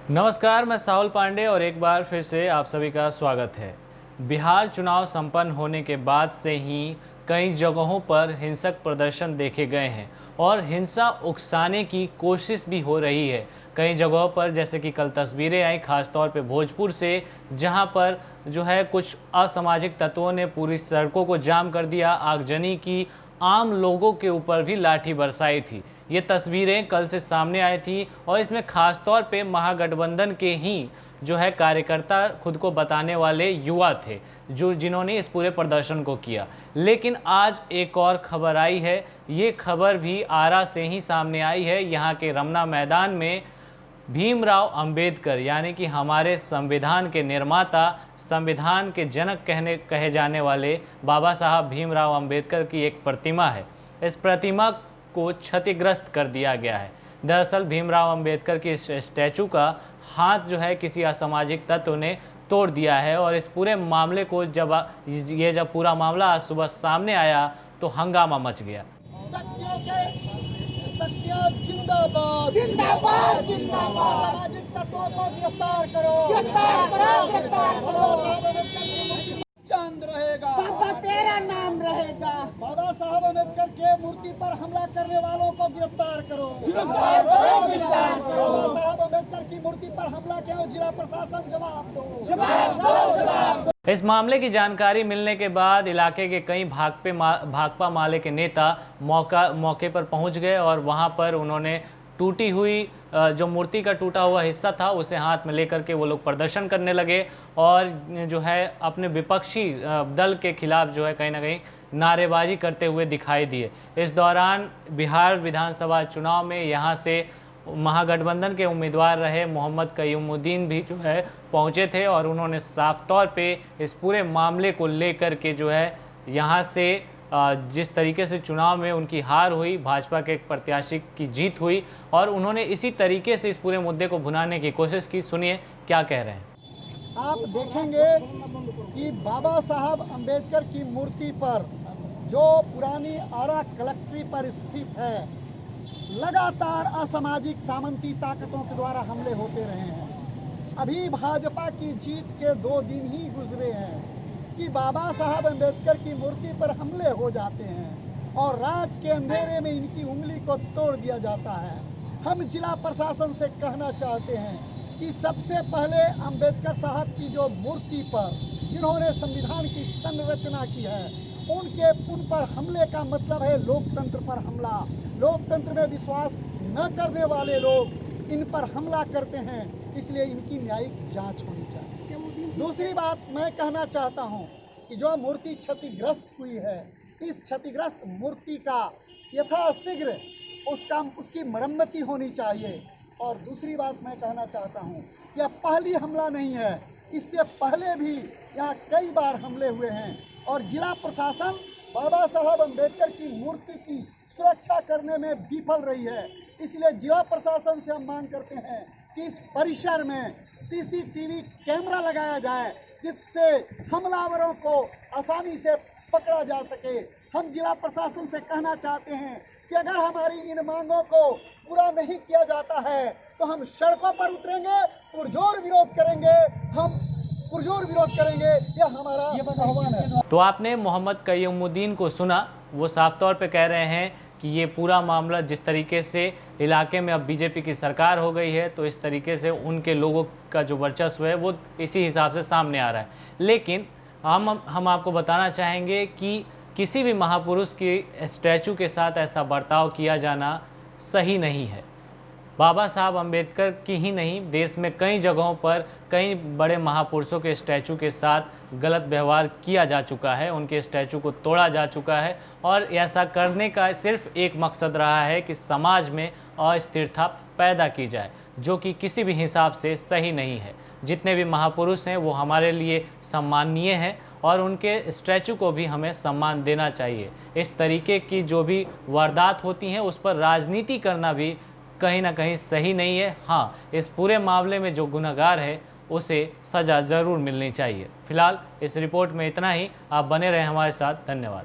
नमस्कार, मैं साहुल पांडे और एक बार फिर से आप सभी का स्वागत है। बिहार चुनाव संपन्न होने के बाद से ही कई जगहों पर हिंसक प्रदर्शन देखे गए हैं और हिंसा उकसाने की कोशिश भी हो रही है। कई जगहों पर जैसे कि कल तस्वीरें आई खासतौर पे भोजपुर से, जहां पर जो है कुछ असामाजिक तत्वों ने पूरी सड़कों को जाम कर दिया, आगजनी की, आम लोगों के ऊपर भी लाठी बरसाई थी। ये तस्वीरें कल से सामने आई थी और इसमें खास तौर पे महागठबंधन के ही जो है कार्यकर्ता खुद को बताने वाले युवा थे जिन्होंने इस पूरे प्रदर्शन को किया। लेकिन आज एक और खबर आई है, ये खबर भी आरा से ही सामने आई है। यहाँ के रमना मैदान में भीमराव अंबेडकर यानी कि हमारे संविधान के निर्माता, संविधान के जनक कहे जाने वाले बाबा साहब भीमराव अंबेडकर की एक प्रतिमा है। इस प्रतिमा को क्षतिग्रस्त कर दिया गया है। दरअसल भीमराव अंबेडकर की इस स्टैचू का हाथ जो है किसी असामाजिक तत्व ने तोड़ दिया है और इस पूरे मामले को जब पूरा मामला आज सुबह सामने आया तो हंगामा मच गया। सत्य जिंदाबाद जिंदाबाद जिंदाबाद। सामाजिक तत्वों को गिरफ्तार करो गिरफ्तार करो गिरफ्तार करो। चांद रहेगा बाबा तेरा नाम रहेगा। बाबा साहब अम्बेडकर के मूर्ति पर हमला करने वालों को गिरफ्तार करो गिरफ्तार करो गिरफ्तार करो। बाबा साहब अम्बेडकर की मूर्ति पर हमला क्यों? जिला प्रशासन जवाब दो जवाब दो जवाब दो। इस मामले की जानकारी मिलने के बाद इलाके के कई भाकपा माले के नेता मौके पर पहुंच गए और वहां पर उन्होंने टूटी हुई जो मूर्ति का टूटा हुआ हिस्सा था उसे हाथ में लेकर के वो लोग प्रदर्शन करने लगे और जो है अपने विपक्षी दल के खिलाफ जो है कहीं ना कहीं नारेबाजी करते हुए दिखाई दिए। इस दौरान बिहार विधानसभा चुनाव में यहाँ से महागठबंधन के उम्मीदवार रहे मोहम्मद कयूमुद्दीन भी जो है पहुंचे थे और उन्होंने साफ तौर पे इस पूरे मामले को लेकर के जो है यहाँ से जिस तरीके से चुनाव में उनकी हार हुई, भाजपा के एक प्रत्याशी की जीत हुई और उन्होंने इसी तरीके से इस पूरे मुद्दे को भुनाने की कोशिश की। सुनिए क्या कह रहे हैं। आप देखेंगे कि बाबा साहब अम्बेडकर की मूर्ति पर जो पुरानी आरा कलेक्ट्री पर स्थित है, लगातार असामाजिक सामंती ताकतों के द्वारा हमले होते रहे हैं। अभी भाजपा की जीत के 2 दिन ही गुजरे हैं कि बाबा साहब अम्बेडकर की मूर्ति पर हमले हो जाते हैं और रात के अंधेरे में इनकी उंगली को तोड़ दिया जाता है। हम जिला प्रशासन से कहना चाहते हैं कि सबसे पहले अम्बेडकर साहब की जो मूर्ति पर जिन्होंने संविधान की संरचना की है उन पर हमले का मतलब है लोकतंत्र पर हमला। लोकतंत्र में विश्वास न करने वाले लोग इन पर हमला करते हैं, इसलिए इनकी न्यायिक जांच होनी चाहिए। दूसरी बात मैं कहना चाहता हूं कि जो मूर्ति क्षतिग्रस्त हुई है, इस क्षतिग्रस्त मूर्ति का यथाशीघ्र उसकी मरम्मती होनी चाहिए। और दूसरी बात मैं कहना चाहता हूं, यह पहली हमला नहीं है, इससे पहले भी यहाँ कई बार हमले हुए हैं और जिला प्रशासन बाबा साहब अम्बेडकर की मूर्ति की सुरक्षा करने में विफल रही है। इसलिए जिला प्रशासन से हम मांग करते हैं कि इस परिसर में सीसीटीवी कैमरा लगाया जाए जिससे हमलावरों को आसानी से पकड़ा जा सके। हम जिला प्रशासन से कहना चाहते हैं कि अगर हमारी इन मांगों को पूरा नहीं किया जाता है तो हम सड़कों पर उतरेंगे, पुरजोर विरोध करेंगे। हम पुरजोर विरोध करेंगे, यह हमारा आह्वान है। तो आपने मोहम्मद कयूमुद्दीन को सुना, वो साफ तौर पे कह रहे हैं कि ये पूरा मामला जिस तरीके से इलाके में अब बीजेपी की सरकार हो गई है तो इस तरीके से उनके लोगों का जो वर्चस्व है वो इसी हिसाब से सामने आ रहा है। लेकिन हम आपको बताना चाहेंगे कि किसी भी महापुरुष की स्टैचू के साथ ऐसा बर्ताव किया जाना सही नहीं है। बाबा साहब अम्बेडकर की ही नहीं, देश में कई जगहों पर कई बड़े महापुरुषों के स्टैचू के साथ गलत व्यवहार किया जा चुका है, उनके स्टैचू को तोड़ा जा चुका है और ऐसा करने का सिर्फ एक मकसद रहा है कि समाज में अस्थिरता पैदा की जाए, जो कि किसी भी हिसाब से सही नहीं है। जितने भी महापुरुष हैं वो हमारे लिए सम्माननीय हैं और उनके स्टैचू को भी हमें सम्मान देना चाहिए। इस तरीके की जो भी वारदात होती हैं उस पर राजनीति करना भी कहीं ना कहीं सही नहीं है। हाँ, इस पूरे मामले में जो गुनहगार है उसे सज़ा ज़रूर मिलनी चाहिए। फिलहाल इस रिपोर्ट में इतना ही। आप बने रहें हमारे साथ। धन्यवाद।